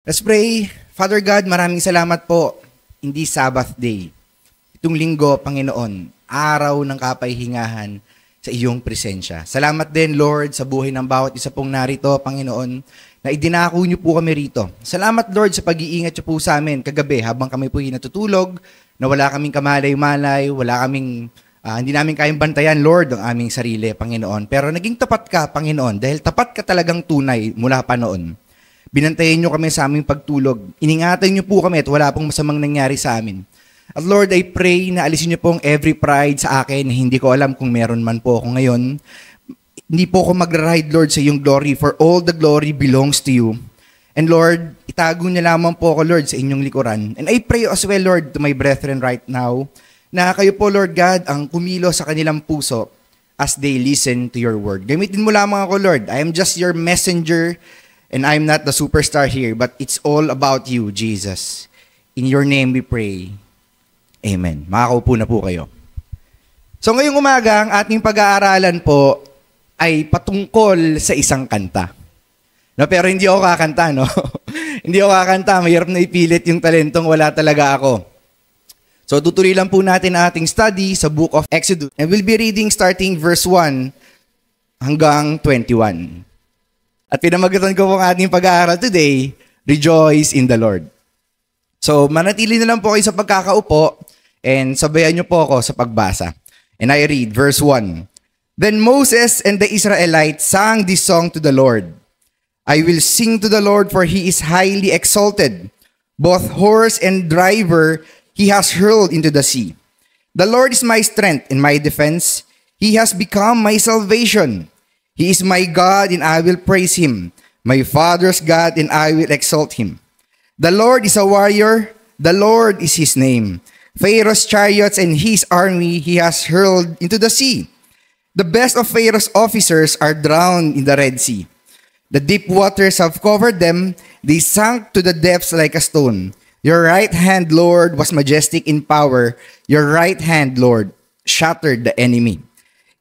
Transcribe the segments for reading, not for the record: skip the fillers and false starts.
Let's pray. Father God, maraming salamat po. Hindi Sabbath day. Itong linggo, Panginoon, araw ng kapayhingahan sa iyong presensya. Salamat din, Lord, sa buhay ng bawat isa pong narito, Panginoon, na idinako niyo po kami rito. Salamat, Lord, sa pag-iingat niyo po sa amin kagabi habang kami po natutulog, na wala kaming kamalay-malay, hindi namin kayang bantayan, Lord, ang aming sarili, Panginoon. Pero naging tapat ka, Panginoon, dahil tapat ka talagang tunay mula pa noon. Binantayan niyo kami sa aming pagtulog. Iningatan niyo po kami at wala pong masamang nangyari sa amin. At Lord, I pray na alisin niyo pong every pride sa akin. Hindi ko alam kung meron man po ako ngayon. Hindi po ako magra-ride, Lord, sa iyong glory, for all the glory belongs to you. And Lord, itago niyo lamang po ako, Lord, sa inyong likuran. And I pray as well, Lord, to my brethren right now, na kayo po, Lord God, ang kumilo sa kanilang puso as they listen to your word. Gamitin mo lamang ako, Lord. I am just your messenger, and I'm not the superstar here, but it's all about you, Jesus. In your name we pray. Amen. Makakaupo na po kayo. So ngayong umaga, ang ating pag-aaralan po ay patungkol sa isang kanta. No, pero hindi ako kakanta, no? Hindi ako kakanta. Mahirap na ipilit yung talentong wala talaga ako. So tutuloy lang po natin ang ating study sa Book of Exodus. And we'll be reading starting verse 1 hanggang 21. At pinamagatan ko ang ating pag-aaral today, Rejoice in the Lord. So, manatili na lang po kayo sa pagkakaupo and sabayan niyo po ako sa pagbasa. And I read verse 1. Then Moses and the Israelites sang this song to the Lord. I will sing to the Lord, for he is highly exalted. Both horse and driver he has hurled into the sea. The Lord is my strength and my defense. He has become my salvation. He is my God, and I will praise him. My father's God, and I will exalt him. The Lord is a warrior. The Lord is his name. Pharaoh's chariots and his army he has hurled into the sea. The best of Pharaoh's officers are drowned in the Red Sea. The deep waters have covered them. They sank to the depths like a stone. Your right hand, Lord, was majestic in power. Your right hand, Lord, shattered the enemy.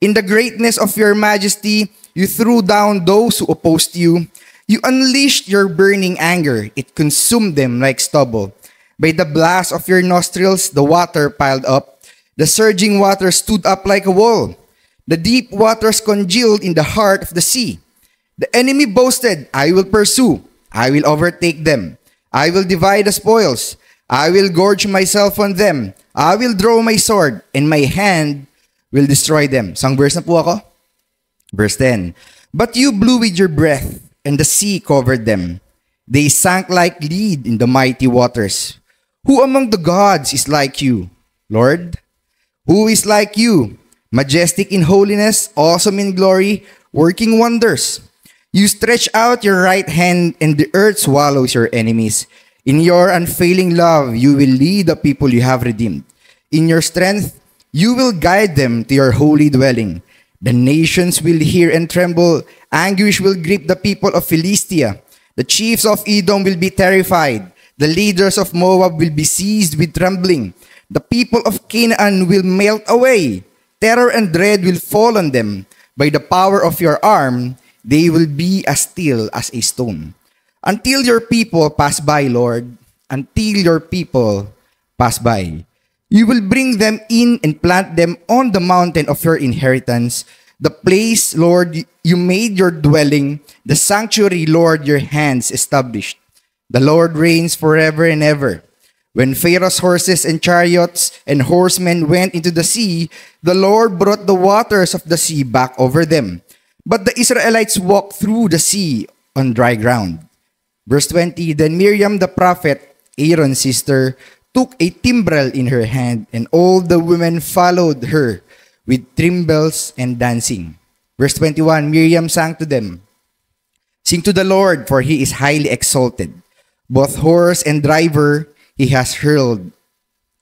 In the greatness of your majesty, you threw down those who opposed you. You unleashed your burning anger. It consumed them like stubble. By the blast of your nostrils, the water piled up. The surging water stood up like a wall. The deep waters congealed in the heart of the sea. The enemy boasted, I will pursue. I will overtake them. I will divide the spoils. I will gorge myself on them. I will draw my sword, and my hand will destroy them. Sang verse na po ako? Verse 10. But you blew with your breath, and the sea covered them. They sank like lead in the mighty waters. Who among the gods is like you, Lord? Who is like you, majestic in holiness, awesome in glory, working wonders? You stretch out your right hand, and the earth swallows your enemies. In your unfailing love, you will lead the people you have redeemed. In your strength, you will guide them to your holy dwelling. The nations will hear and tremble. Anguish will grip the people of Philistia. The chiefs of Edom will be terrified. The leaders of Moab will be seized with trembling. The people of Canaan will melt away. Terror and dread will fall on them. By the power of your arm, they will be as still as a stone. Until your people pass by, Lord. Until your people pass by. You will bring them in and plant them on the mountain of your inheritance, the place, Lord, you made your dwelling, the sanctuary, Lord, your hands established. The Lord reigns forever and ever. When Pharaoh's horses and chariots and horsemen went into the sea, the Lord brought the waters of the sea back over them. But the Israelites walked through the sea on dry ground. Verse 20, Then Miriam the prophet, Aaron's sister, took a timbrel in her hand, and all the women followed her with timbrels and dancing. Verse 21, Miriam sang to them, Sing to the Lord, for he is highly exalted. Both horse and driver he has hurled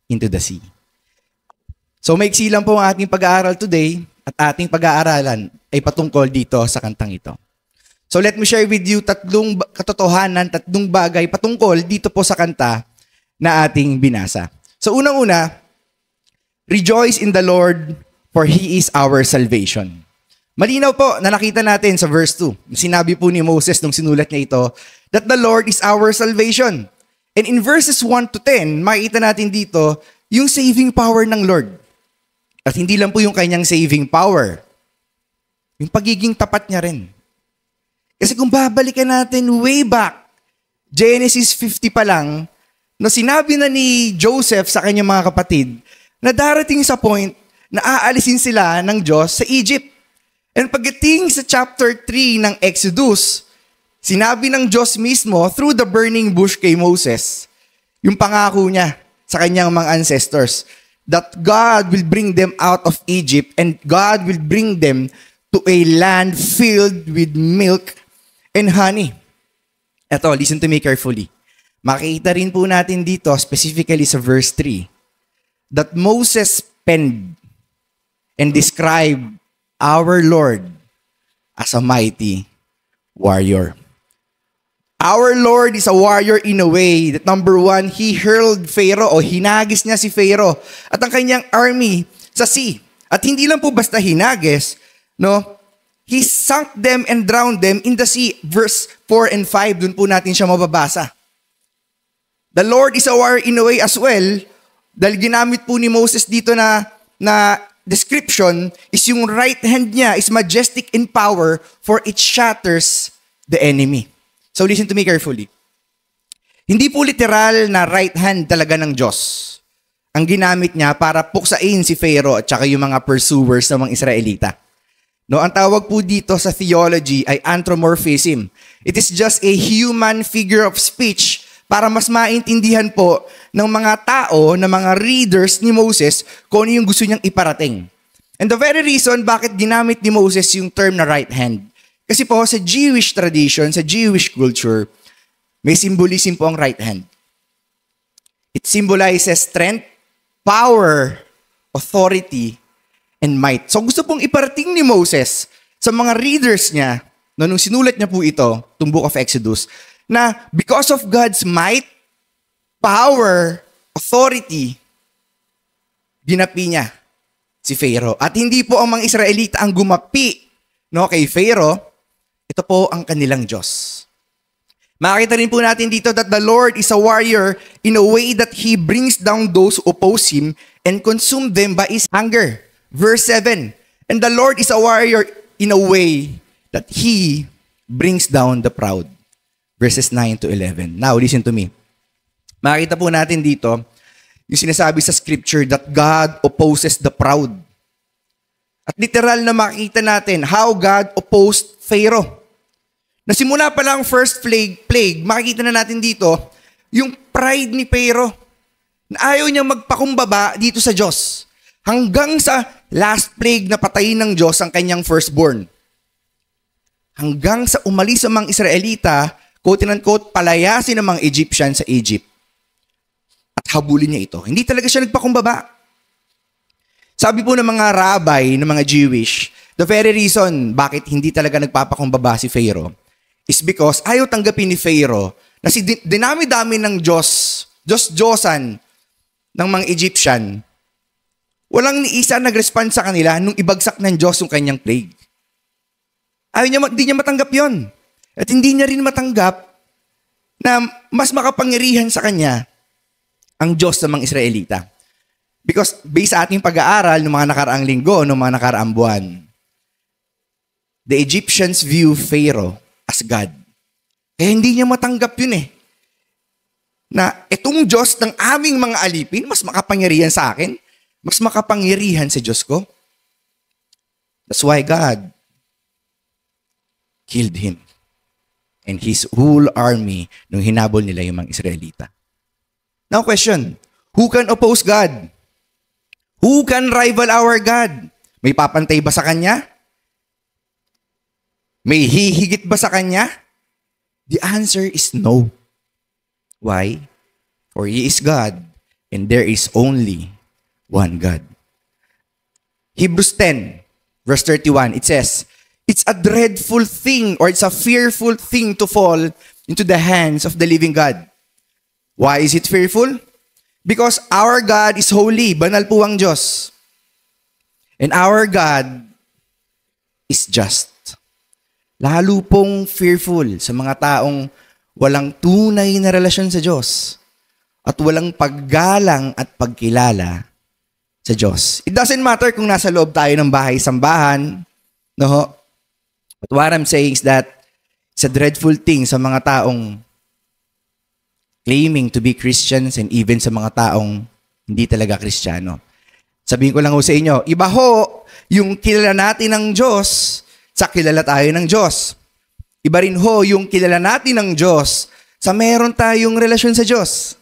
into the sea. So maiksi lang po ang ating pag-aaral today, at ating pag-aaralan ay patungkol dito sa kantang ito. So let me share with you tatlong katotohanan, tatlong bagay patungkol dito po sa kanta na ating binasa. So unang-una, Rejoice in the Lord, for He is our salvation. Malinaw po na nakita natin sa verse 2. Sinabi po ni Moses nung sinulat niya ito that the Lord is our salvation. And in verses 1 to 10, makikita natin dito yung saving power ng Lord. At hindi lang po yung kanyang saving power, yung pagiging tapat niya rin. Kasi kung babalikan natin way back, Genesis 50 pa lang, no, sinabi na ni Joseph sa kanyang mga kapatid na darating sa point na aalisin sila ng Diyos sa Egypt. And pagdating sa chapter 3 ng Exodus, sinabi ng Diyos mismo through the burning bush kay Moses, yung pangako niya sa kanyang mga ancestors, that God will bring them out of Egypt and God will bring them to a land filled with milk and honey. Eto, listen to me carefully. Makikita rin po natin dito, specifically sa verse 3, that Moses penned and described our Lord as a mighty warrior. Our Lord is a warrior in a way that number one, He hurled Pharaoh o hinagis niya si Pharaoh at ang kanyang army sa sea. At hindi lang po basta hinagis, no? He sunk them and drowned them in the sea. Verse 4 and 5, dun po natin siya mababasa. The Lord is a warrior in a way as well, dahil ginamit po ni Moses dito na description, is yung right hand niya is majestic in power, for it shatters the enemy. So listen to me carefully. Hindi po literal na right hand talaga ng Diyos ang ginamit niya para puksain si Pharaoh at saka yung mga pursuers ng mga Israelita. No, ang tawag po dito sa theology ay anthropomorphism. It is just a human figure of speech para mas maintindihan po ng mga tao, ng mga readers ni Moses kung ano yung gusto niyang iparating. And the very reason bakit ginamit ni Moses yung term na right hand, kasi po sa Jewish tradition, sa Jewish culture, may symbolism po ang right hand. It symbolizes strength, power, authority, and might. So gusto pong iparating ni Moses sa mga readers niya, nung sinulat niya po ito, itong Book of Exodus, na because of God's might, power, authority, ginapi niya si Pharaoh. At hindi po ang mga Israelita ang gumapi, no, kay Pharaoh. Ito po ang kanilang Diyos. Makita rin po natin dito that the Lord is a warrior in a way that He brings down those who oppose Him and consume them by His anger. Verse 7, and the Lord is a warrior in a way that He brings down the proud. Verses 9 to 11. Now, listen to me. Makita po natin dito yung sinasabi sa scripture that God opposes the proud. At literal na makita natin how God opposed Pharaoh. Nasimula pa lang first plague, makikita na natin dito yung pride ni Pharaoh na ayaw niya magpakumbaba dito sa Diyos. Hanggang sa last plague na patayin ng Diyos ang kanyang firstborn. Hanggang sa umalis ang mga Israelita, quote-unquote, palayasin ng mga Egyptian sa Egypt. At habulin niya ito. Hindi talaga siya nagpakumbaba. Sabi po ng mga rabbi, ng mga Jewish, the very reason bakit hindi talaga nagpapakumbaba si Pharaoh is because ayaw tanggapin ni Pharaoh na si dinami-dami ng Diyos-Diyosan ng mga Egyptian, walang ni isa nag-respond sa kanila nung ibagsak ng Diyos yung kanyang plague. Hindi niya matanggap yon. At hindi niya rin matanggap na mas makapangyarihan sa kanya ang Diyos ng mga Israelita. Because based sa ating pag-aaral ng mga nakaraang linggo, ng mga nakaraang buwan, the Egyptians view Pharaoh as God. Kaya hindi niya matanggap yun eh. Na itong Diyos ng aming mga alipin, mas makapangyarihan sa akin, mas makapangyarihan sa Diyos ko. That's why God killed him and his whole army nung hinabol nila yung mga Israelita. Now question, who can oppose God? Who can rival our God? May papantay ba sa Kanya? May hihigit ba sa Kanya? The answer is no. Why? For He is God, and there is only one God. Hebrews 10, verse 31, it says, it's a dreadful thing or it's a fearful thing to fall into the hands of the living God. Why is it fearful? Because our God is holy. Banal po ang Diyos. And our God is just. Lalo pong fearful sa mga taong walang tunay na relasyon sa Diyos, at walang paggalang at pagkilala sa Diyos. It doesn't matter kung nasa loob tayo ng bahay-sambahan, no? But what I'm saying is that it's a dreadful thing sa mga taong claiming to be Christians and even sa mga taong hindi talaga Kristiyano. Sabihin ko lang ho sa inyo, iba ho yung kilala natin ng Diyos sa kilala tayo ng Diyos. Iba rin ho yung kilala natin ng Diyos sa meron tayong relasyon sa Diyos.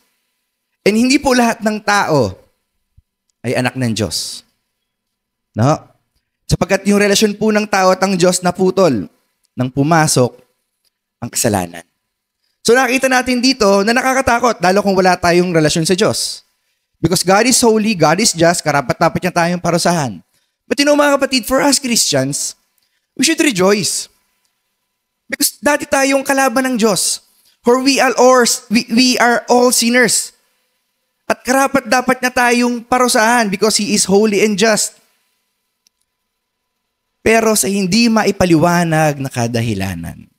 And hindi po lahat ng tao ay anak ng Diyos. No? Sapagkat yung relasyon po ng tao at ang Diyos naputol nang pumasok ang kasalanan. So nakita natin dito na nakakatakot, lalo kung wala tayong relasyon sa Diyos. Because God is holy, God is just, karapat-dapat niya tayong parusahan. But you know mga kapatid, for us Christians, we should rejoice. Because dati tayong kalaban ng Diyos. For we are all sinners. At karapat-dapat niya tayong parusahan because He is holy and just. Pero sa hindi maipaliwanag na kadahilanan,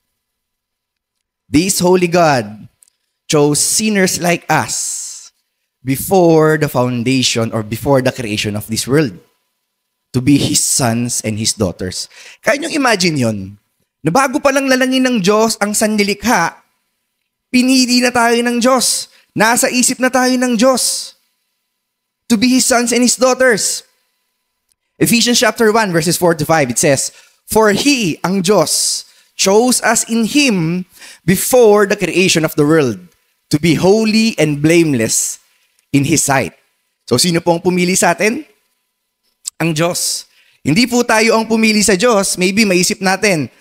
this holy God chose sinners like us before the foundation or before the creation of this world to be His sons and His daughters. Kaya niyong imagine yon, na bago pa lang lalangin ng Diyos ang sanlilikha, pinili na tayo ng Diyos. Nasa isip na tayo ng Diyos to be His sons and His daughters. Ephesians chapter 1 verses 4 to 5, it says, "For He, ang Diyos, chose us in Him before the creation of the world to be holy and blameless in His sight." So sino po ang pumili sa atin? Ang Diyos. Hindi po tayo ang pumili sa Diyos. Maybe maisip natin,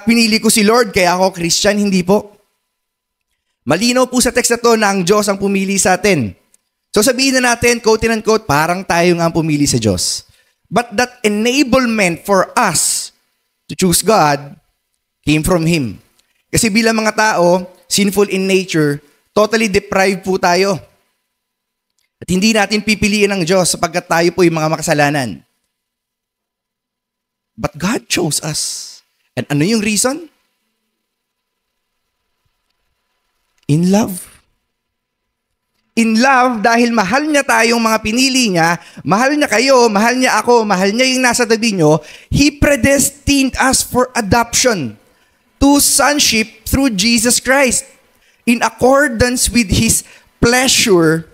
pinili ko si Lord kaya ako Christian. Hindi po. Malinaw po sa text na to na ang Diyos ang pumili sa atin. So sabihin na natin, quote and unquote, parang tayo nga ang pumili sa Diyos. But that enablement for us to choose God came from Him. Kasi bilang mga tao, sinful in nature, totally deprived po tayo. At hindi natin pipiliin ng Diyos sapagkat tayo po yung mga makasalanan. But God chose us. And ano yung reason? In love. In love, dahil mahal niya tayong mga pinili niya, mahal niya kayo, mahal niya ako, mahal niya yung nasa tabi niyo, He predestined us for adoption to sonship through Jesus Christ in accordance with His pleasure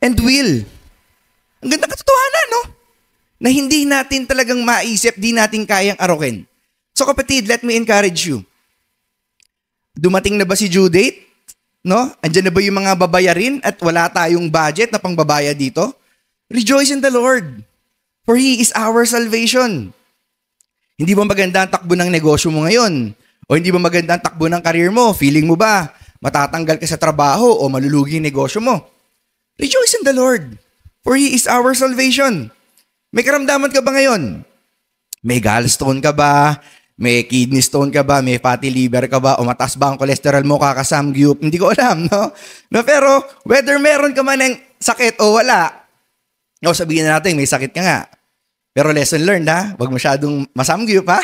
and will. Ang ganda katotohanan, no? Na hindi natin talagang maisip, di natin kayang arukin. So kapatid, let me encourage you. Dumating na ba si due date? No? Andiyan na ba yung mga babayarin at wala tayong budget na pangbabayad dito? Rejoice in the Lord, for He is our salvation. Hindi ba maganda ang takbo ng negosyo mo ngayon? O hindi ba maganda ang takbo ng career mo? Feeling mo ba matatanggal ka sa trabaho o malulugi yung negosyo mo? Rejoice in the Lord, for He is our salvation. May karamdaman ka ba ngayon? May gallstone ka ba? May kidney stone ka ba? May fatty liver ka ba? O mataas ba ang cholesterol mo? Kakasamgyup? Hindi ko alam, no? Pero whether meron ka man ng sakit o wala, o sabihin na natin, may sakit ka nga. Pero lesson learned, ha? Huwag masyadong masamgyup, ha?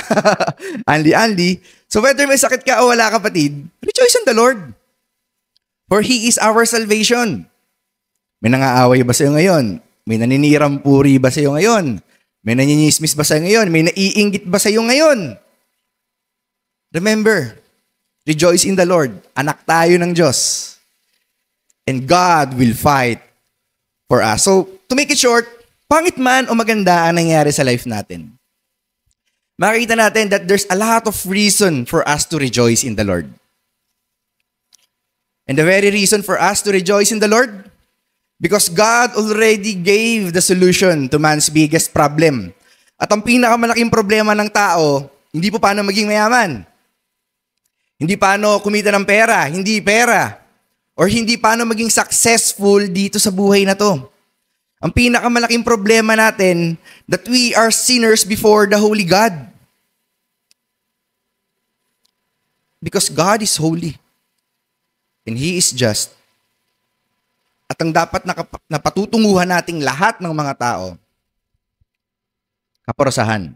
Anli-anli. So whether may sakit ka o wala, kapatid, rejoice in the Lord. For He is our salvation. May nangaaway ba sa'yo ngayon? May naninirang puri ba sa'yo ngayon? May nanyinismis ba sa'yo ngayon? May naiinggit ba sa'yo ngayon? Remember, rejoice in the Lord. Anak tayo ng Diyos. And God will fight for us. So, to make it short, pangit man o maganda ang nangyari sa life natin, makikita natin that there's a lot of reason for us to rejoice in the Lord. And the very reason for us to rejoice in the Lord, because God already gave the solution to man's biggest problem. At ang pinakamalaking problema ng tao, hindi po paano maging mayaman. Hindi paano kumita ng pera, hindi pera. Or hindi paano maging successful dito sa buhay na to. Ang pinakamalaking problema natin, that we are sinners before the holy God. Because God is holy. And He is just. At ang dapat na patutunguhan nating lahat ng mga tao, kaparusahan.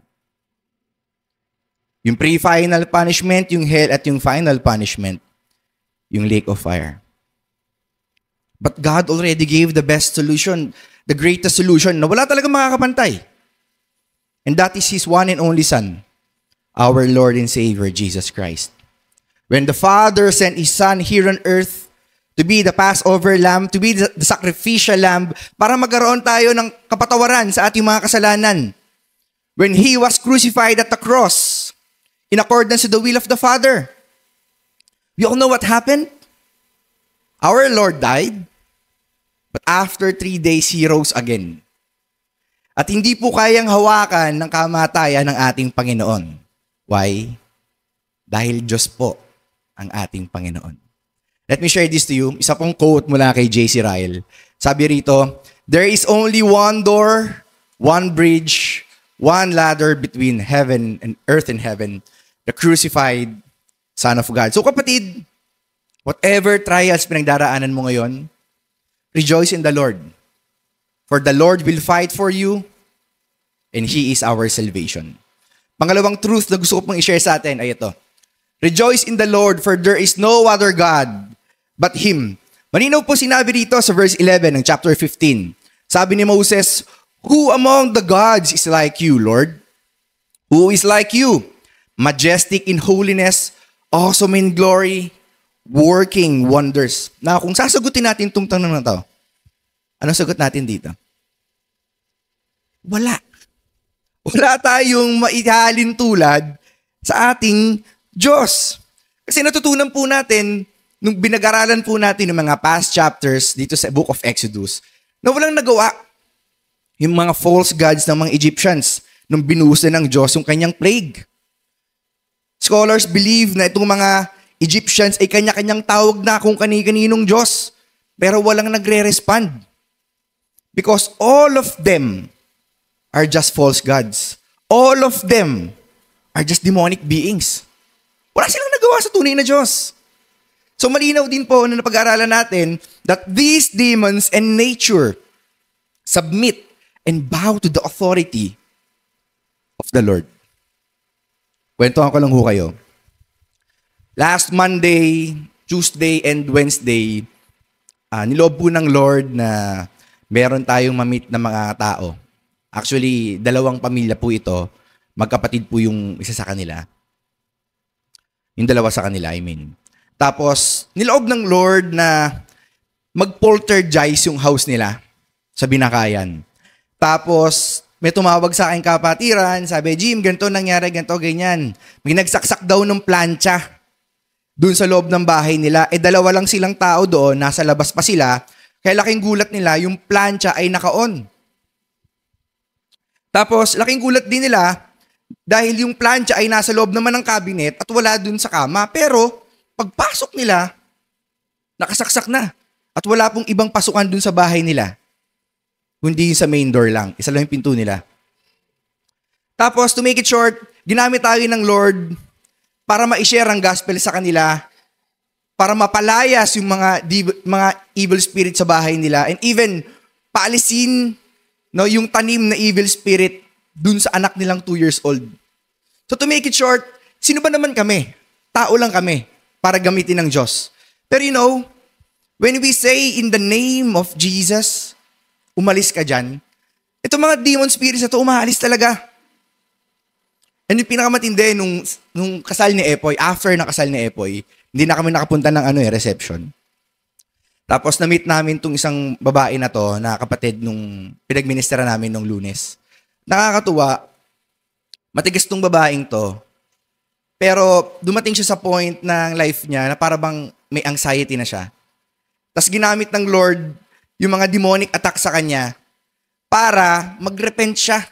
Yung pre-final punishment, yung hell, at yung final punishment, yung lake of fire. But God already gave the best solution, the greatest solution na wala talagang makakapantay. And that is His one and only Son, our Lord and Savior, Jesus Christ. When the Father sent His Son here on earth to be the Passover Lamb, to be the sacrificial Lamb, para magkaroon tayo ng kapatawaran sa ating mga kasalanan. When He was crucified at the cross, in accordance to the will of the Father. We all know what happened? Our Lord died, but after 3 days, He rose again. At hindi po kayang hawakan ng kamatayan ng ating Panginoon. Why? Dahil Diyos po ang ating Panginoon. Let me share this to you. Isa pong quote mula kay J.C. Ryle. Sabi rito, there is only one door, one bridge, one ladder between heaven and earth and heaven, the crucified Son of God. So kapatid, whatever trials pinagdaraanan mo ngayon, rejoice in the Lord. For the Lord will fight for you, and He is our salvation. Pangalawang truth na gusto ko pong i-share sa atin ay ito. Rejoice in the Lord, for there is no other God but Him. Malinaw po sinabi dito sa verse 11 ng chapter 15. Sabi ni Moses, who among the gods is like you, Lord? Who is like you? Majestic in holiness, awesome in glory, working wonders. Na kung sasagutin natin itong tanong na to, anong sagot natin dito? Wala. Wala tayong maihalin tulad sa ating Diyos. Kasi natutunan po natin, nung binag-aralan po natin ng mga past chapters dito sa Book of Exodus, na walang nagawa yung mga false gods ng mga Egyptians nung binuhusan ng Diyos yung kanyang plague. Scholars believe na itong mga Egyptians ay kanya-kanyang tawag na kung kani-kaninong Diyos, pero walang nagre-respond. Because all of them are just false gods. All of them are just demonic beings. Wala silang nagawa sa tunay na Diyos. So malinaw din po na napag-aralan natin that these demons and nature submit and bow to the authority of the Lord. Kwentuhan ko lang ho kayo. Last Monday, Tuesday, and Wednesday, niloob po ng Lord na meron tayong ma-meet na mga tao. Actually, 2 pamilya po ito. Magkapatid po yung isa sa kanila. Yung 2 sa kanila, I mean. Tapos, niloob ng Lord na mag-poltergeist yung house nila sa Binakayan. Tapos, may tumawag sa akin kapatiran, sabi, Jim, ganito nangyari, ganito, ganyan. May nagsaksak daw ng plancha doon sa loob ng bahay nila. 2 lang silang tao doon, nasa labas pa sila. Kaya laking gulat nila, yung plancha ay naka-on. Tapos, laking gulat din nila, dahil yung plancha ay nasa loob naman ng cabinet at wala doon sa kama. Pero, pagpasok nila, nakasaksak na. At wala pong ibang pasukan doon sa bahay nila. Kundi sa main door lang. Isa lang yung pinto nila. Tapos, to make it short, ginamit tayo ng Lord para ma-share ang gospel sa kanila, para mapalayas yung mga evil spirit sa bahay nila, and even paalisin yung tanim na evil spirit dun sa anak nilang 2 years old. So to make it short, sino ba naman kami? Tao lang kami para gamitin ng Diyos. Pero when we say in the name of Jesus, umalis ka dyan, itong mga demon spirits na ito, umaalis talaga. And yung pinakamatindi, nung kasal ni Epoy, after na kasal ni Epoy, hindi na kami nakapunta ng reception. Tapos na-meet namin tong isang babae na to, na kapatid nung pinagministera namin nung Lunes. Nakakatuwa, matigas tong babaeng to, pero dumating siya sa point ng life niya na para bang may anxiety na siya. Tapos ginamit ng Lord yung mga demonic attack sa kanya para mag-repent siya.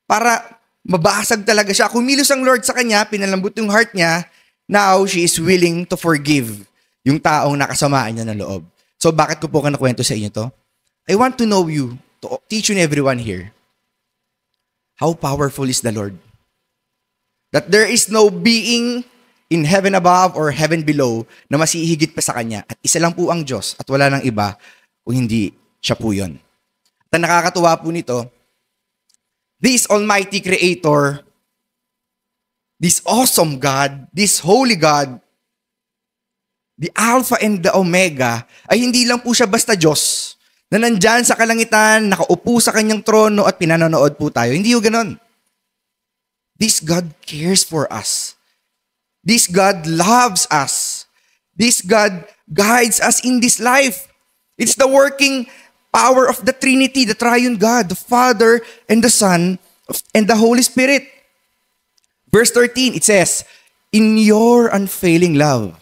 Para mabasag talaga siya. Kumilos ang Lord sa kanya, pinalambot yung heart niya, now she is willing to forgive yung taong nakasamaan niya ng loob. So bakit ko po kanakwento sa inyo to? I want to know you, to teach you and everyone here, how powerful is the Lord. That there is no being in heaven above or heaven below na masihigit pa sa Kanya. At isa lang po ang Diyos at wala nang iba kung hindi siya po yun. At nakakatuwa po nito, this Almighty Creator this awesome God, this holy God, the Alpha and the Omega, ay hindi lang po siya basta Diyos na nandyan sa kalangitan, nakaupo sa kanyang trono at pinanonood po tayo. Hindi yung ganon. This God cares for us. This God loves us. This God guides us in this life. It's the working power of the Trinity, the Triune God, the Father and the Son and the Holy Spirit. Verse 13, it says, in your unfailing love,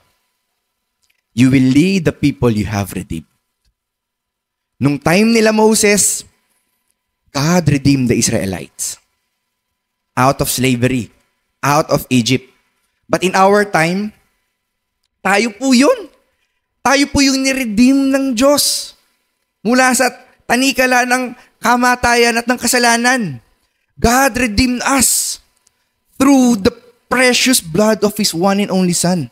you will lead the people you have redeemed. Nung time nila Moses, God redeemed the Israelites out of slavery, out of Egypt. But in our time, tayo po yun. Tayo po yung niredeem ng Diyos mula sa tanikala ng kamatayan at ng kasalanan. God redeemed us through the precious blood of His one and only Son,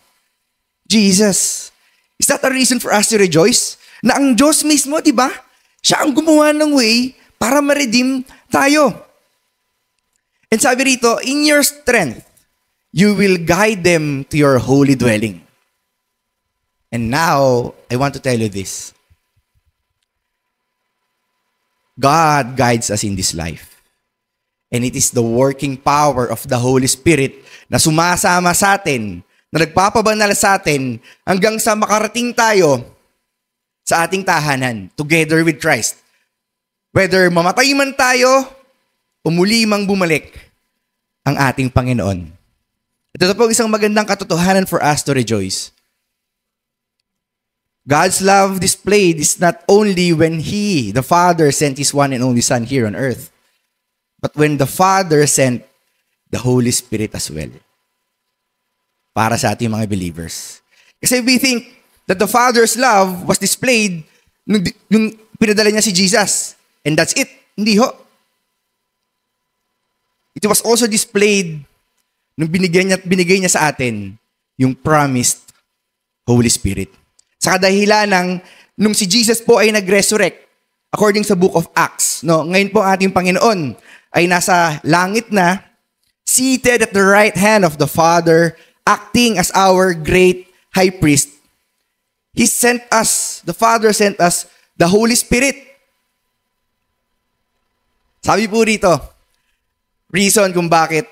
Jesus. Is that a reason for us to rejoice? Na ang Diyos mismo, di ba? Siya ang gumawa ng way para ma-redeem tayo. And sabi rito, in your strength, you will guide them to your holy dwelling. And now, I want to tell you this. God guides us in this life. And it is the working power of the Holy Spirit na sumasama sa atin, na nagpapabanal sa atin hanggang sa makarating tayo sa ating tahanan, together with Christ. Whether mamatay man tayo, o muli mang bumalik ang ating Panginoon. Ito po isang magandang katotohanan for us to rejoice. God's love displayed is not only when He, the Father, sent His one and only Son here on earth, but when the Father sent the Holy Spirit as well. Para sa ating mga believers. Kasi we think that the Father's love was displayed nung pinadala niya si Jesus. And that's it. Hindi ho. It was also displayed nung binigay niya sa atin yung promised Holy Spirit. Sa kadahilan nung si Jesus po ay nag-resurrect, according sa book of Acts, no, ngayon po ang ating Panginoon ay nasa langit na, seated at the right hand of the Father, acting as our great high priest. He sent us, the Father sent us the Holy Spirit. Sabi po rito, reason kung bakit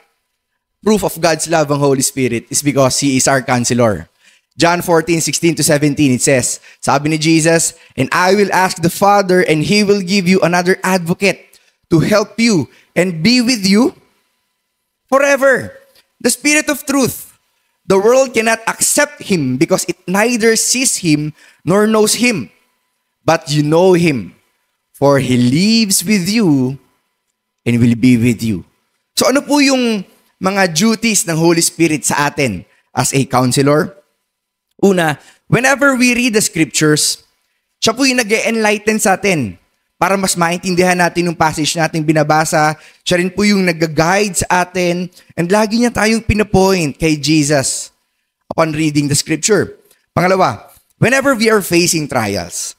proof of God's love ang Holy Spirit is because He is our counselor. John 14:16-17, it says, sabi ni Jesus, and I will ask the Father, and He will give you another advocate to help you and be with you forever. The Spirit of truth. The world cannot accept Him because it neither sees Him nor knows Him. But you know Him, for He lives with you and will be with you. So ano po yung mga duties ng Holy Spirit sa atin as a counselor? Una, whenever we read the scriptures, siya po yung nag-enlighten sa atin para mas maintindihan natin yung passage natin binabasa. Siya rin po yung nag-guide sa atin and lagi niya tayong pinapoint kay Jesus upon reading the scripture. Pangalawa, whenever we are facing trials,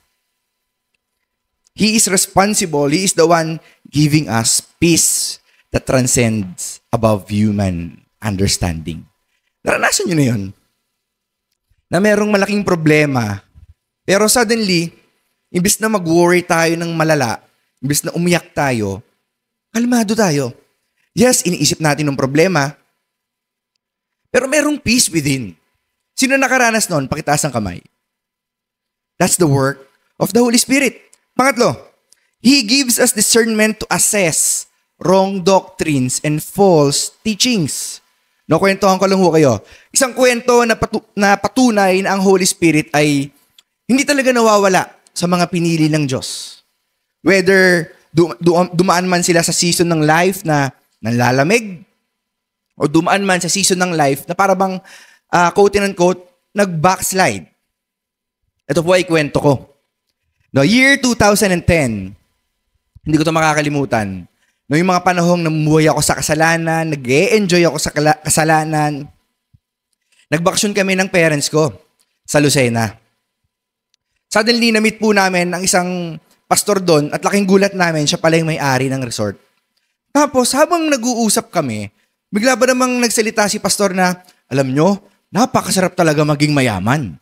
He is responsible. He is the one giving us peace that transcends above human understanding. Naranasan niyo na yun? Na merong malaking problema, pero suddenly, imbis na mag-worry tayo ng malala, imbis na umiyak tayo, kalmado tayo. Yes, iniisip natin ng problema, pero merong peace within. Sino nakaranas nun? Pakitaas ang kamay. That's the work of the Holy Spirit. Pangatlo, He gives us discernment to assess wrong doctrines and false teachings. No, kwentuhan ko lang ho kayo. Isang kwento na patunay na ang Holy Spirit ay hindi talaga nawawala sa mga pinili ng Diyos. Whether dumaan man sila sa season ng life na nanlalamig, o dumaan man sa season ng life na para bang, quote and unquote, nag-backslide. Ito po ay kwento ko. No, year 2010, hindi ko ito makakalimutan. No, yung mga panahong namumuhay ako sa kasalanan, nag-e-enjoy ako sa kasalanan, nagbakasyon kami ng parents ko sa Lucena. Suddenly, na-meet po namin ang isang pastor doon at laking gulat namin, siya pala yung may-ari ng resort. Tapos, habang nag-uusap kami, Bigla ba namang nagsalita si pastor na, alam nyo, napakasarap talaga maging mayaman.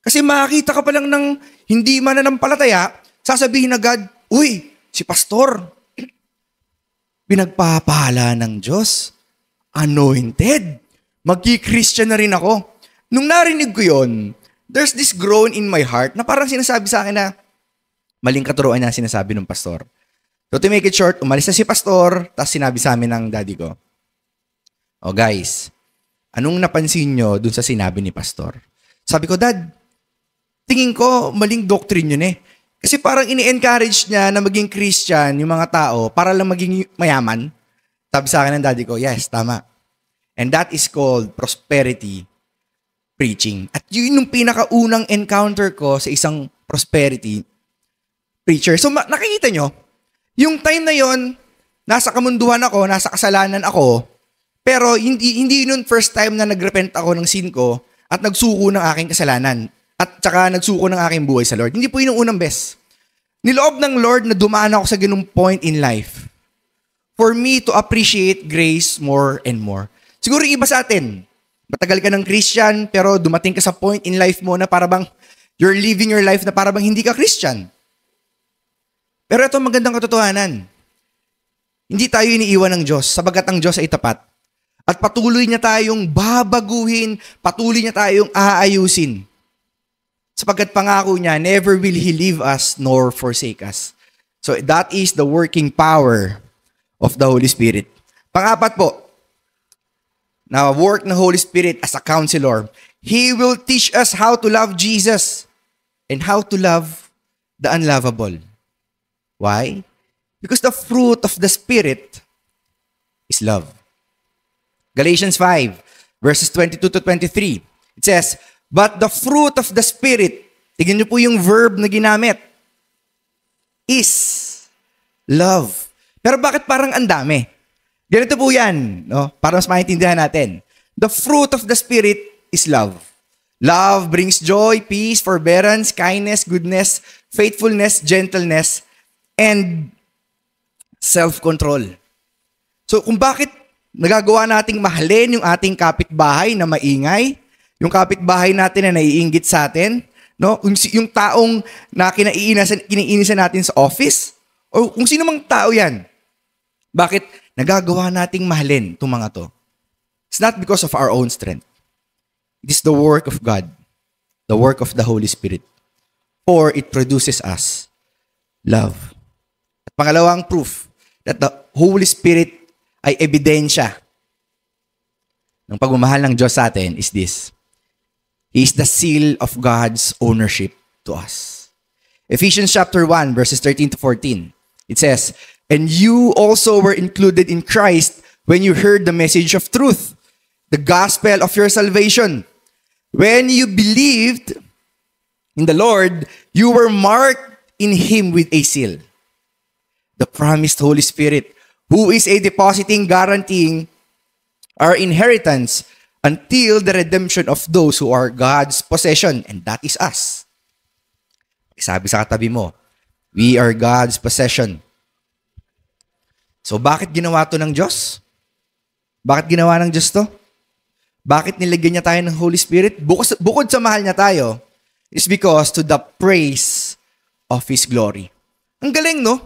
Kasi makakita ka pa lang ng hindi mananampalataya, sasabihin agad, uy, si pastor, pinagpapala ng Diyos, anointed, magki-Christian na rin ako. Nung narinig ko yon, there's this groan in my heart na parang sinasabi sa akin na, maling katuruan niya sinasabi ng pastor. So to make it short, umalis na si pastor, tapos sinabi sa amin ng daddy ko, oh guys, anong napansin nyo dun sa sinabi ni pastor? Sabi ko, Dad, tingin ko maling doctrine yun eh. Kasi parang ini-encourage niya na maging Christian yung mga tao para lang maging mayaman. Sabi sa akin ng daddy ko, yes, tama. And that is called prosperity preaching. At yun yung pinakaunang encounter ko sa isang prosperity preacher. So nakikita nyo, yung time na yon, nasa kamunduhan ako, nasa kasalanan ako, pero hindi nun first time na nagrepent ako ng sin ko at nagsuko ng aking kasalanan. At saka nagsuko ng aking buhay sa Lord. Hindi po yun ang unang best. Niloob ng Lord na dumaan ako sa ganung point in life for me to appreciate grace more and more. Siguro iba sa atin. Matagal ka ng Christian pero dumating ka sa point in life mo na parang you're living your life na parang hindi ka Christian. Pero ito magandang katotohanan. Hindi tayo iniiwan ng Diyos sabagat ang Diyos ay tapat. At patuloy niya tayong babaguhin, patuloy niya tayong aayusin. Sapagkat pangako niya, never will He leave us nor forsake us. So that is the working power of the Holy Spirit. Pang-apat po, na work ng Holy Spirit as a counselor. He will teach us how to love Jesus and how to love the unlovable. Why? Because the fruit of the Spirit is love. Galatians 5, verses 22 to 23. It says, but the fruit of the Spirit, tignan niyo po yung verb na ginamit, is love. Pero bakit parang ang dami? Ganito po yan, no? Para mas maintindihan natin. The fruit of the Spirit is love. Love brings joy, peace, forbearance, kindness, goodness, faithfulness, gentleness, and self-control. So kung bakit nagagawa nating mahalin yung ating kapitbahay na maingay, yung kapitbahay natin na naiinggit sa atin, no? Yung taong na kiniinisan natin sa office, o kung sino mang tao yan. Bakit nagagawa nating mahalin itong mga to? It's not because of our own strength. It is the work of God, the work of the Holy Spirit. For it produces us love. At pangalawang proof that the Holy Spirit ay ebidensya ng pagmamahal ng Diyos sa atin is this. He is the seal of God's ownership to us. Ephesians chapter 1, verses 13 to 14. It says, and you also were included in Christ when you heard the message of truth, the gospel of your salvation. When you believed in the Lord, you were marked in Him with a seal, the promised Holy Spirit, who is a depositing, guaranteeing our inheritance until the redemption of those who are God's possession, and that is us. Sabi sa katabi mo, we are God's possession. So bakit ginawa to ng Diyos? Bakit ginawa ng Diyos to? Bakit nilagyan niya tayo ng Holy Spirit? Bukod sa mahal niya tayo, is because to the praise of His glory. Ang galing, no?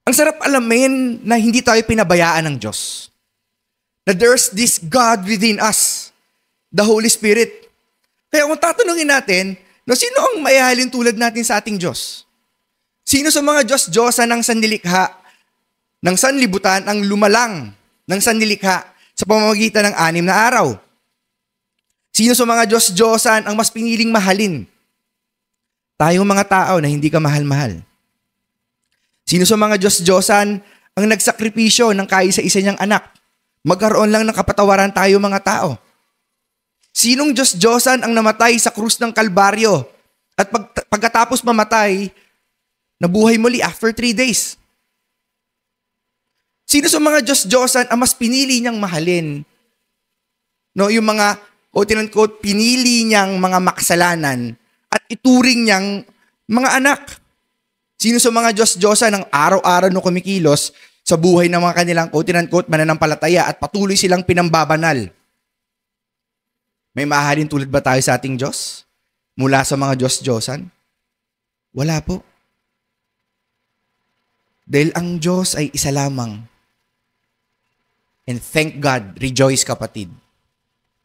Ang sarap alamin na hindi tayo pinabayaan ng Diyos. Na there's this God within us, the Holy Spirit. Kaya kung tatanungin natin, no, sino ang maihalin tulad natin sa ating Diyos? Sino sa mga Diyos-Diyosa ng sanlilikha, ng sanlibutan, ang lumalang ng sanlilikha sa pamamagitan ng 6 na araw? Sino sa mga Diyos-Diyosan ang mas piniling mahalin? Tayong mga tao na hindi ka mahal-mahal. Sino sa mga Diyos-Diyosan ang nagsakripisyo ng kaisa-isa niyang anak? Magkaroon lang ng kapatawaran tayo mga tao. Sinong Diyos-Diyosan ang namatay sa krus ng Kalbaryo at pagkatapos mamatay, nabuhay muli after 3 days? Sino sa mga Diyos-Diyosan ang mas pinili niyang mahalin? No, yung mga, quote-unquote, pinili niyang mga makasalanan at ituring niyang mga anak. Sino sa mga Diyos-Diyosan ang araw-araw no kumikilos sa buhay ng mga kanilang quote-unquote mananampalataya at patuloy silang pinambabanal. May mahalin tulad ba tayo sa ating Diyos? Mula sa mga Diyos-Diyosan? Wala po. Dahil ang Diyos ay isa lamang. And thank God, rejoice kapatid.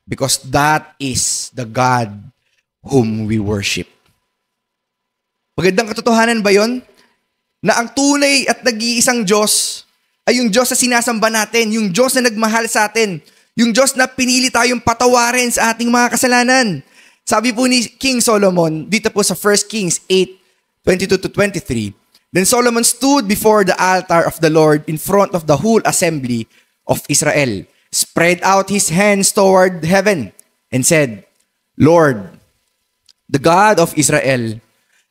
Because that is the God whom we worship. Magandang katotohanan ba yon? Na ang tunay at nag-iisang Diyos ay yung Diyos na sinasamba natin, yung Diyos na nagmahal sa atin, yung Diyos na pinili tayong patawarin sa ating mga kasalanan. Sabi po ni King Solomon, dito po sa 1 Kings 8:22-23, Then Solomon stood before the altar of the Lord in front of the whole assembly of Israel, spread out his hands toward heaven, and said, Lord, the God of Israel,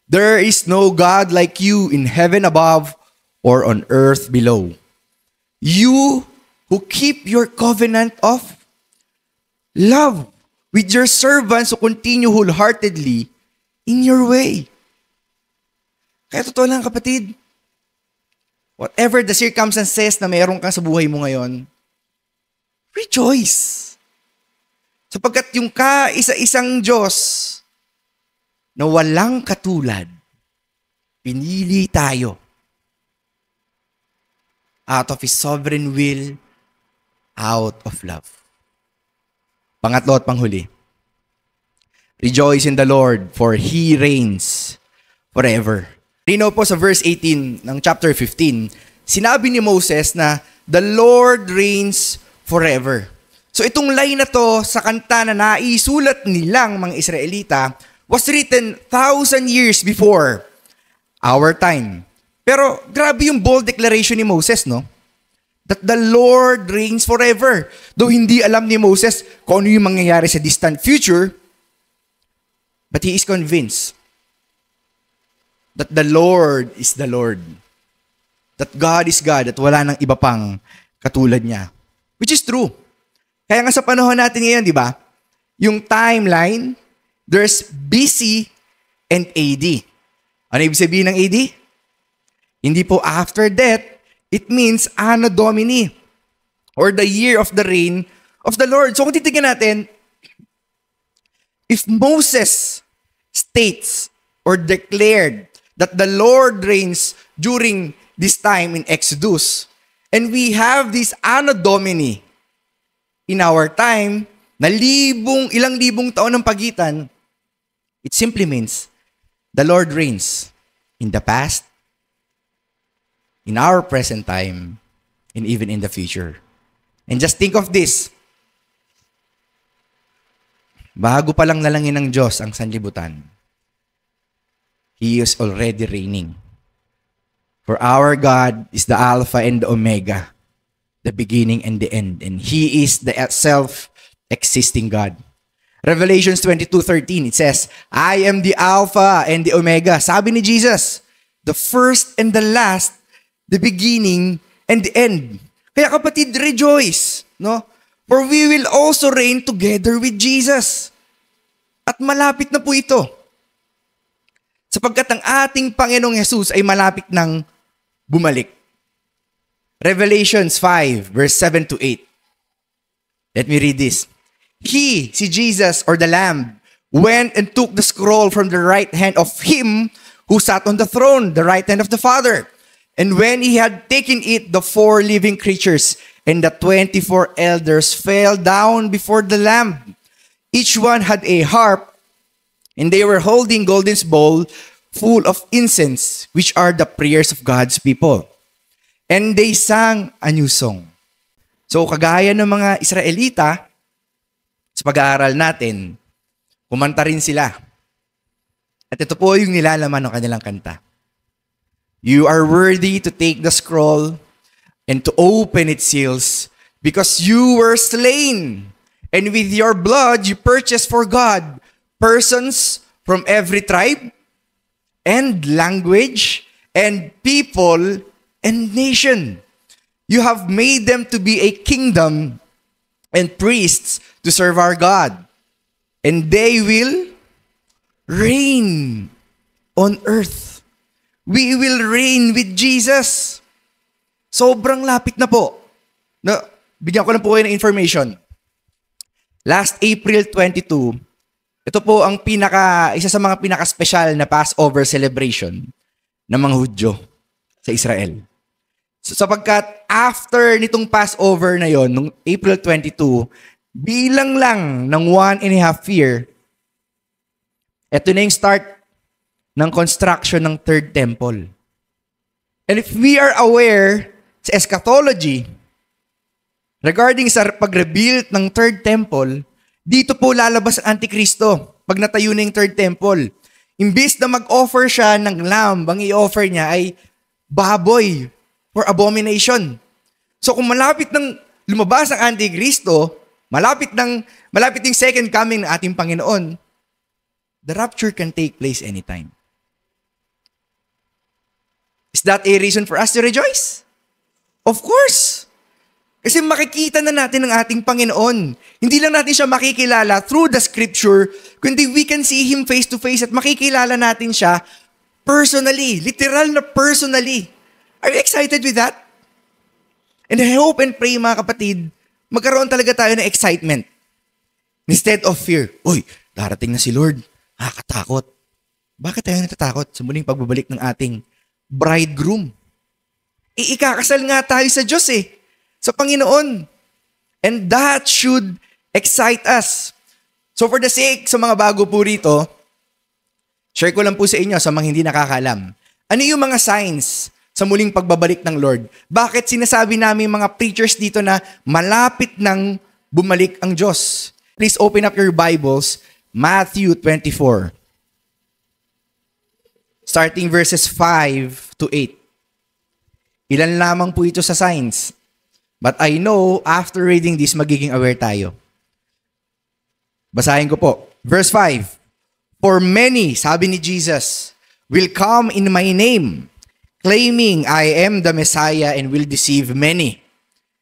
there is no God like you in heaven above or on earth below. You who keep your covenant of love with your servants who continue wholeheartedly in your way. Kaya totoo lang kapatid, whatever the circumstances na mayroon ka sa buhay mo ngayon, rejoice. Sapagkat yung kaisa-isang Diyos na walang katulad, pinili tayo out of His sovereign will, out of love. Pangatlo at panghuli, rejoice in the Lord, for He reigns forever. Rino po sa verse 18 ng chapter 15, sinabi ni Moses na the Lord reigns forever. So itong line na to sa kanta na naisulat nilang mga Israelita was written 1,000 years before our time. Pero grabe yung bold declaration ni Moses, no? That the Lord reigns forever. Though hindi alam ni Moses kung ano yung mangyayari sa distant future, but he is convinced that the Lord is the Lord. That God is God at wala nang iba pang katulad niya. Which is true. Kaya nga sa panahon natin ngayon, di ba? Yung timeline, there's BC and AD. Ano ibig sabihin ng AD? Hindi po after death, it means Anno Domini, or the year of the reign of the Lord. So kung titignan natin, if Moses states or declared that the Lord reigns during this time in Exodus, and we have this Anno Domini in our time, na ilang libong taon ng pagitan, it simply means the Lord reigns in the past, in our present time, and even in the future. And just think of this. Bago pa lang nalangin ng Diyos ang sanlibutan, He is already reigning. For our God is the Alpha and the Omega, the beginning and the end. And He is the self-existing God. Revelations 22:13, it says, I am the Alpha and the Omega. Sabi ni Jesus, the first and the last, the beginning and the end. Kaya kapatid, rejoice, no? For we will also reign together with Jesus. At malapit na po ito. Sapagkat ang ating Panginoong Jesus ay malapit nang bumalik. Revelations 5, verse 7-8. Let me read this. He, si Jesus or the Lamb, went and took the scroll from the right hand of Him who sat on the throne, the right hand of the Father. And when He had taken it, the 4 living creatures and the 24 elders fell down before the Lamb. Each one had a harp, and they were holding golden bowl full of incense, which are the prayers of God's people. And they sang a new song. So, kagaya ng mga Israelita, sa pag-aaral natin, kumanta rin sila. At ito po yung nilalaman ng kanilang kanta. You are worthy to take the scroll and to open its seals, because you were slain, and with your blood you purchased for God persons from every tribe and language and people and nation. You have made them to be a kingdom and priests to serve our God. And they will reign on earth. We will reign with Jesus. Sobrang lapit na po. No, bigyan ko lang po kayo ng information. Last April 22, ito po ang isa sa mga pinaka-special na Passover celebration ng mga Hudyo sa Israel. So, sapagkat after nitong Passover na yon, nung April 22, bilang lang ng 1.5 year, ito na yung start ng construction ng Third Temple. And if we are aware sa eschatology, regarding sa pag-rebuild ng Third Temple, dito po lalabas ang Antikristo pag natayo na yung Third Temple. Imbis na mag-offer siya ng lamb, ang i-offer niya ay baboy for abomination. So kung malapit nang lumabas ang Antikristo, malapit yung second coming ng ating Panginoon, the rapture can take place anytime. Is that a reason for us to rejoice? Of course. Kasi makikita na natin ang ating Panginoon. Hindi lang natin siya makikilala through the scripture, kundi we can see Him face to face at makikilala natin siya personally. Literal na personally. Are you excited with that? And I hope and pray, mga kapatid, magkaroon talaga tayo ng excitement. Instead of fear. Uy, darating na si Lord. Nakakatakot. Bakit tayo natatakot sa muling pagbabalik ng ating bridegroom? Ikakasal nga tayo sa Diyos sa Panginoon. And that should excite us. So for the sake sa mga bago po rito, share ko lang po sa inyo sa mga hindi nakakalam. Ano yung mga signs sa muling pagbabalik ng Lord? Bakit sinasabi namin mga preachers dito na malapit nang bumalik ang Diyos? Please open up your Bibles, Matthew 24. Starting verses 5 to 8. Ilan lamang po ito sa signs. But I know, after reading this, magiging aware tayo. Basahin ko po. Verse 5. For many, sabi ni Jesus, will come in my name, claiming I am the Messiah and will deceive many.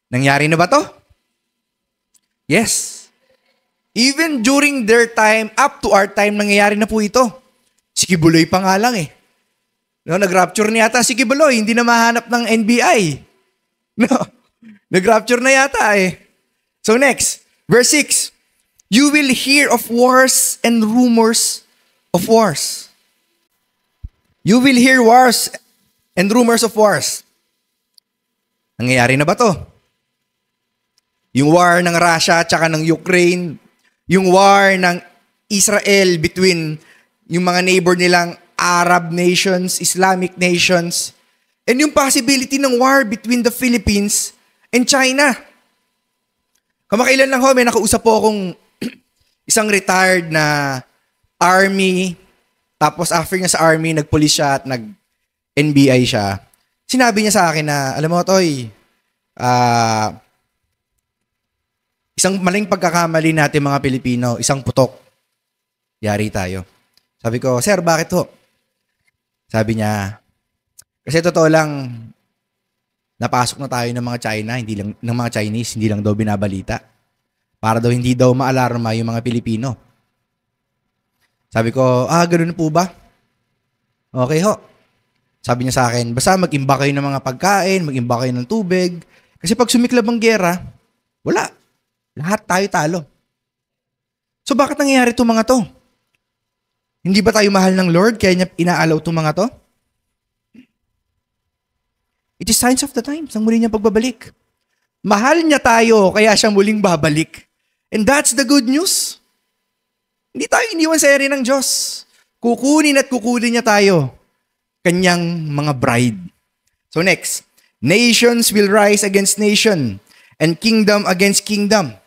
Nangyari na ba to? Yes. Even during their time, up to our time, nangyayari na po ito. Si Kibuloy pa nga lang No, nag-rapture na yata si Kibuloy, hindi na mahanap ng NBI. No. Nag-rapture na yata So next, verse 6. You will hear of wars and rumors of wars. You will hear wars and rumors of wars. Nangyayari na ba to? Yung war ng Russia at saka ng Ukraine, yung war ng Israel between yung mga neighbor nilang Arab nations, Islamic nations, and yung possibility ng war between the Philippines and China. Kamakailan lang may nakausap po akong isang retired na army, tapos after niya sa army, nag-police siya at nag-NBI siya. Sinabi niya sa akin na, alam mo, Toy, isang maling pagkakamali natin mga Pilipino, isang putok. Yari tayo. Sabi ko, sir, bakit ho? Sabi niya, kasi totoo lang, napasok na tayo ng mga China, hindi lang ng mga Chinese, hindi lang daw binabalita. Para daw hindi daw maalarma yung mga Pilipino. Sabi ko, ganun po ba? Okay ho. Sabi niya sa akin, basta mag-imba kayo ng mga pagkain, mag-imba kayo ng tubig. Kasi pag sumiklab ang giyera, wala. Lahat tayo talo. So bakit nangyayari itong mga to? Hindi ba tayo mahal ng Lord kaya niya inaalaw itong mga to? It is signs of the times, ang muli niyang pagbabalik. Mahal niya tayo, kaya siya muling babalik. And that's the good news. Hindi tayo iniwan sa ere ng Diyos. Kukunin at kukunin niya tayo. Kanyang mga bride. So next, nations will rise against nation and kingdom against kingdom.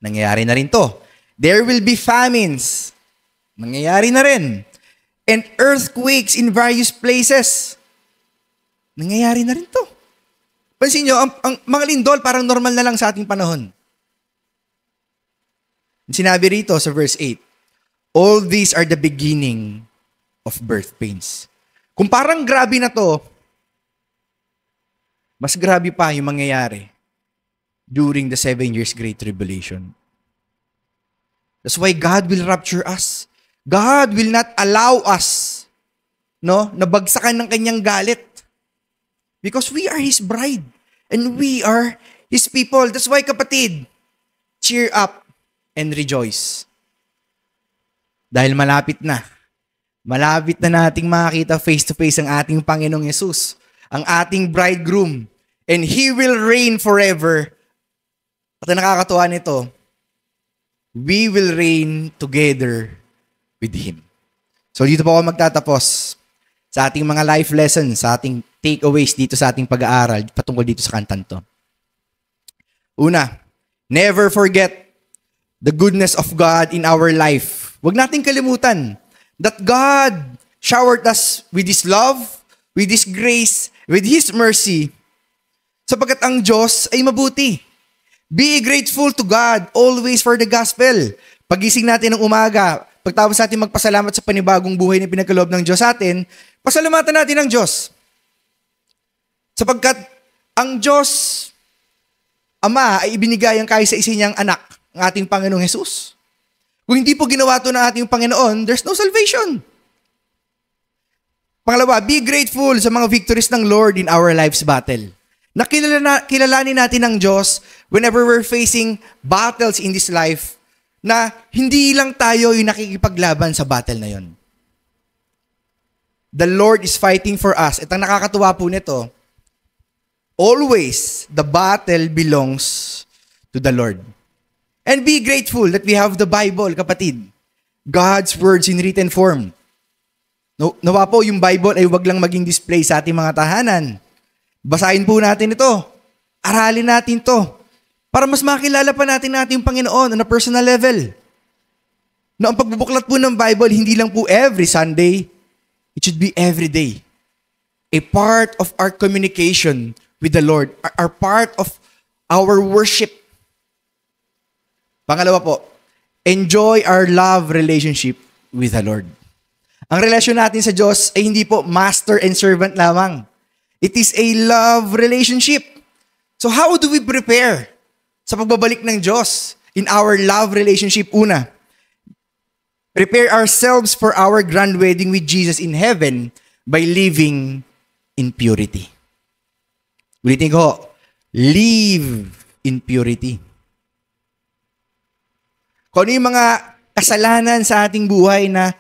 Nangyayari na rin to. There will be famines. Nangyayari na rin. And earthquakes in various places. Nangyayari na rin to. Pansin nyo, ang mga lindol parang normal na lang sa ating panahon. Sinabi rito sa verse 8, all these are the beginning of birth pains. Kung parang grabe na to, mas grabe pa yung mangyayari during the 7 years Great Tribulation. That's why God will rapture us. God will not allow us, na bagsakan ng kanyang galit. Because we are His bride. And we are His people. That's why, kapatid, cheer up and rejoice. Dahil malapit na. Malapit na nating makakita face-to-face ang ating Panginoong Yesus, ang ating bridegroom. And He will reign forever. At ang nakakatuwa nito, we will reign together with Him. So dito po ako magtatapos sa ating mga life lessons, sa ating takeaways dito sa ating pag-aaral patungkol dito sa kantang to. Una, never forget the goodness of God in our life. Huwag nating kalimutan that God showered us with His love, with His grace, with His mercy, sapagkat ang Diyos ay mabuti. Be grateful to God always for the gospel. Pagising natin ng umaga, pagtapos natin magpasalamat sa panibagong buhay na pinagkaloob ng Diyos sa atin, pasalamatan natin ang Diyos. Sapagkat ang Diyos, Ama, ay ibinigay ang kaisa-isa niyang anak, ang ating Panginoong Hesus. Kung hindi po ginawa ito ng ating Panginoon, there's no salvation. Pangalawa, be grateful sa mga victories ng Lord in our life's battle. Kilalanin natin ang Diyos whenever we're facing battles in this life na hindi lang tayo yung nakikipaglaban sa battle na yon. The Lord is fighting for us. At ang nakakatuwa po nito, always the battle belongs to the Lord. And be grateful that we have the Bible, kapatid. God's words in written form. Nawa po yung Bible ay wag lang maging display sa ating mga tahanan. Basahin po natin ito. Aralin natin to. Para mas makilala pa natin ating Panginoon on a personal level. No, ang pagbubuklat po ng Bible, hindi lang po every Sunday. It should be every day. A part of our communication with the Lord. Are part of our worship. Pangalawa po, enjoy our love relationship with the Lord. Ang relasyon natin sa Diyos ay hindi po master and servant lamang. It is a love relationship. So how do we prepare sa pagbabalik ng Diyos in our love relationship? Una, prepare ourselves for our grand wedding with Jesus in heaven by living in purity. Ulitin ko, live in purity. Kung ano yung mga kasalanan sa ating buhay na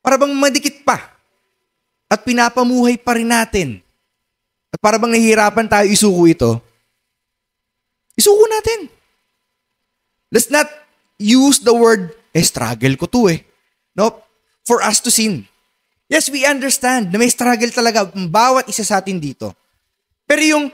para bang madikit pa at pinapamuhay pa rin natin at para bang nahihirapan tayo isuko ito, isuko natin. Let's not use the word, struggle ko to no, for us to sin. Yes, we understand na may struggle talaga ang bawat isa sa atin dito. Pero yung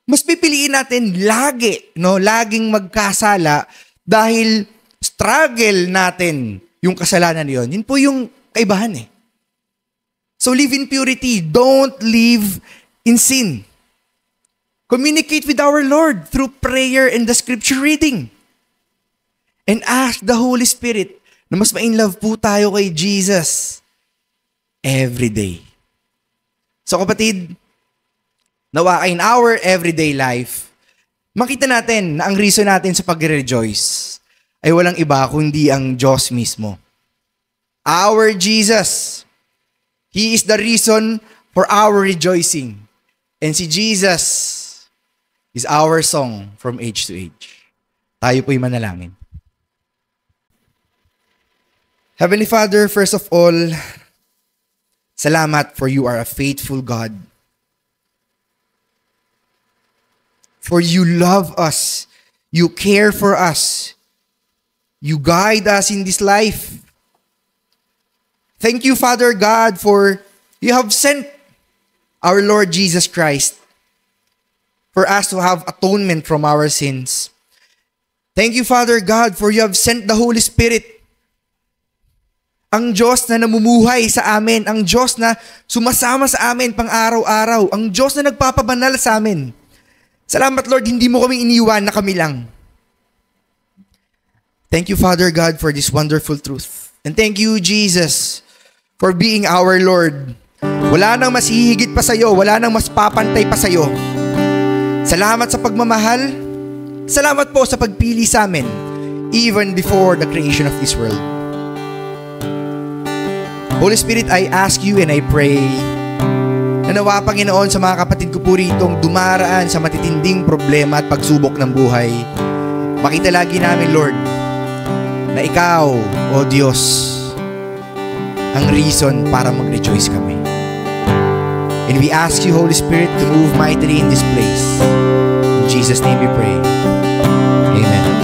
mas pipiliin natin laging magkasala dahil struggle natin yung kasalanan yun. Yun po yung kaibahan So live in purity. Don't live in sin. Communicate with our Lord through prayer and the scripture reading. And ask the Holy Spirit na mas ma-inlove po tayo kay Jesus every day. So kapatid, nawa in our everyday life, makita natin na ang reason natin sa pag-rejoice ay walang iba kundi ang Diyos mismo. Our Jesus. He is the reason for our rejoicing. And si Jesus is our song from age to age. Tayo po'y manalangin. Heavenly Father, first of all, salamat for you are a faithful God. For you love us. You care for us. You guide us in this life. Thank you, Father God, for you have sent our Lord Jesus Christ for us to have atonement from our sins. Thank you, Father God, for you have sent the Holy Spirit. Ang Diyos na namumuhay sa amin, ang Diyos na sumasama sa amin pang araw-araw, ang Diyos na nagpapabanal sa amin. Salamat, Lord, hindi mo kami iniwan na kami lang. Thank you, Father God, for this wonderful truth. And thank you, Jesus, for being our Lord. Wala nang mas hihigit pa sa'yo, wala nang mas papantay pa sa'yo. Salamat sa pagmamahal. Salamat po sa pagpili sa amin, even before the creation of this world. Holy Spirit, I ask you and I pray Nanawa, Panginoon, sa mga kapatid ko po ritong dumaraan sa matitinding problema at pagsubok ng buhay. Makita lagi namin, Lord, na Ikaw, O Diyos, ang reason para mag-rejoice kami. And we ask you, Holy Spirit, to move mightily in this place. In Jesus' name we pray. Amen.